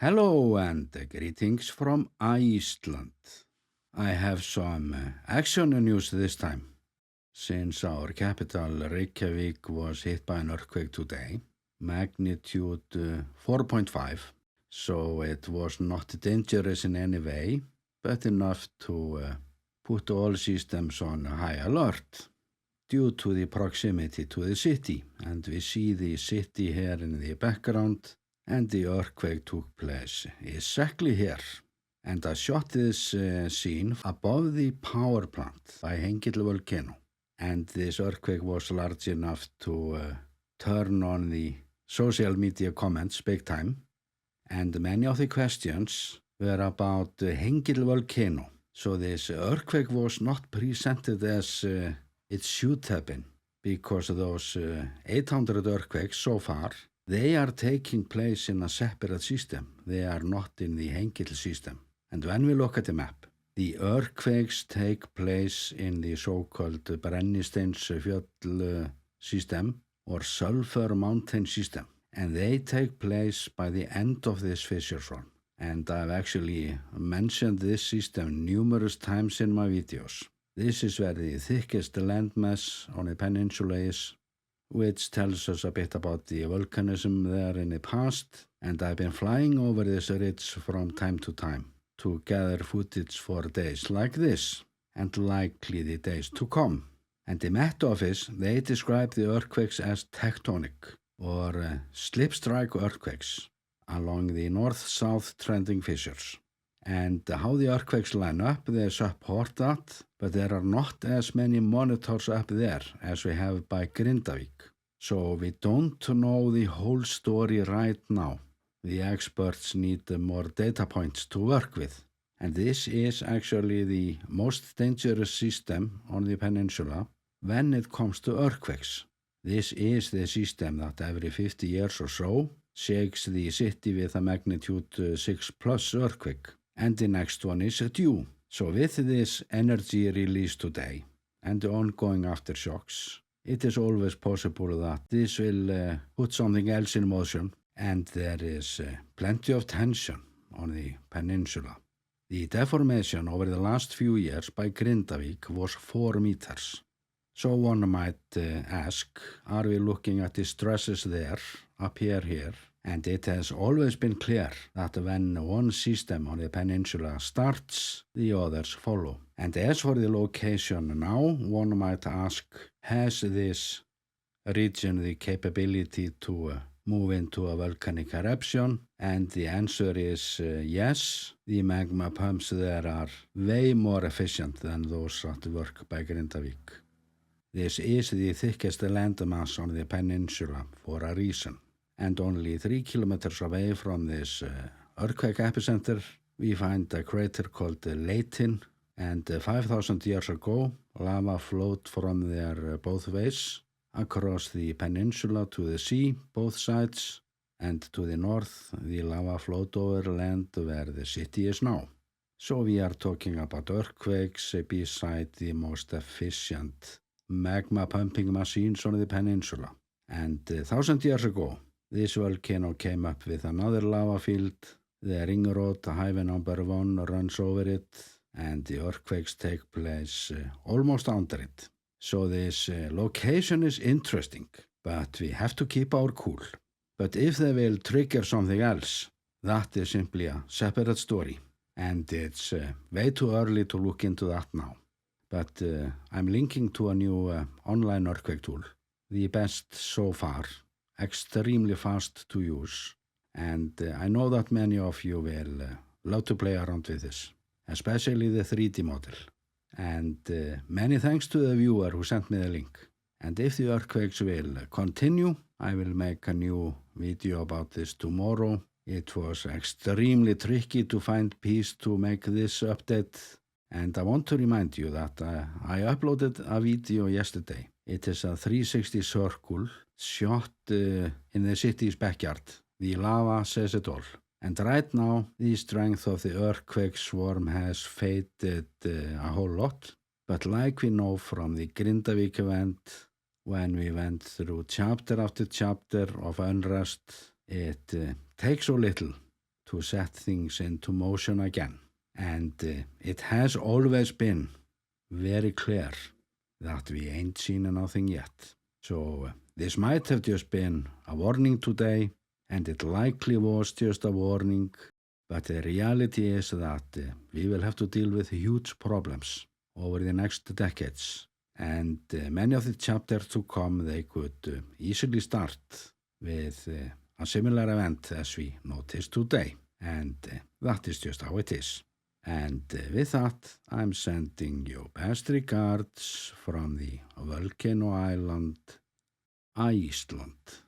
Hello and greetings from Iceland. I have some action news this time. Since our capital Reykjavik was hit by an earthquake today, magnitude 4.5, so it was not dangerous in any way, but enough to put all systems on high alert due to the proximity to the city, and we see the city here in the background, and the earthquake took place exactly here. And I shot this scene above the power plant by Hengill volcano. And this earthquake was large enough to turn on the social media comments big time. And many of the questions were about Hengill volcano. So this earthquake was not presented as it should have been, because those 800 earthquakes so far, they are taking place in a separate system. They are not in the Hengill system. And when we look at the map, the earthquakes take place in the so-called Brennisteinsfjöll system or Sulphur Mountain system. And they take place by the end of this fissure zone. And I've actually mentioned this system numerous times in my videos. This is where the thickest landmass on the peninsula is, which tells us a bit about the volcanism there in the past, and I've been flying over this ridge from time to time to gather footage for days like this, and likely the days to come. And the Met Office, they describe the earthquakes as tectonic, or slipstrike earthquakes, along the north-south trending fissures. And how the earthquakes line up, they support that, but there are not as many monitors up there as we have by Grindavik. So we don't know the whole story right now. The experts need more data points to work with. And this is actually the most dangerous system on the peninsula when it comes to earthquakes. This is the system that every 50 years or so shakes the city with a magnitude 6+ earthquake. And the next one is due. So with this energy release today and the ongoing aftershocks, it is always possible that this will put something else in motion, and there is plenty of tension on the peninsula. The deformation over the last few years by Grindavik was 4 meters. So one might ask, are we looking at the stresses there, up here? And it has always been clear that when one system on the peninsula starts, the others follow. And as for the location now, one might ask, has this region the capability to move into a volcanic eruption? And the answer is yes. The magma pumps there are way more efficient than those that work by Grindavik. This is the thickest landmass on the peninsula for a reason. And only 3 kilometers away from this earthquake epicenter, we find a crater called Leitin, and 5,000 years ago, lava flowed from there both ways, across the peninsula to the sea, both sides, and to the north, the lava flowed over land where the city is now. So we are talking about earthquakes beside the most efficient magma pumping machines on the peninsula. And 1,000 years ago, this volcano came up with another lava field. The ring road, highway number 1, runs over it, and the earthquakes take place almost under it. So this location is interesting, but we have to keep our cool. But if they will trigger something else, that is simply a separate story, and it's way too early to look into that now. But I'm linking to a new online earthquake tool, the best so far, extremely fast to use, and I know that many of you will love to play around with this, especially the 3D model. And many thanks to the viewer who sent me the link. And if the earthquakes will continue, I will make a new video about this tomorrow. It was extremely tricky to find peace to make this update, and I want to remind you that I uploaded a video yesterday. It is a 360 circle shot in the city's backyard. The lava says it all. And right now, the strength of the earthquake swarm has faded a whole lot. But like we know from the Grindavik event, when we went through chapter after chapter of unrest, it takes so little to set things into motion again. And it has always been very clear that we ain't seen nothing yet. So this might have just been a warning today, and it likely was just a warning, but the reality is that we will have to deal with huge problems over the next decades. And many of the chapters to come, they could easily start with a similar event as we noticed today. And that is just how it is. And with that, I'm sending you best regards from the volcano island, Iceland.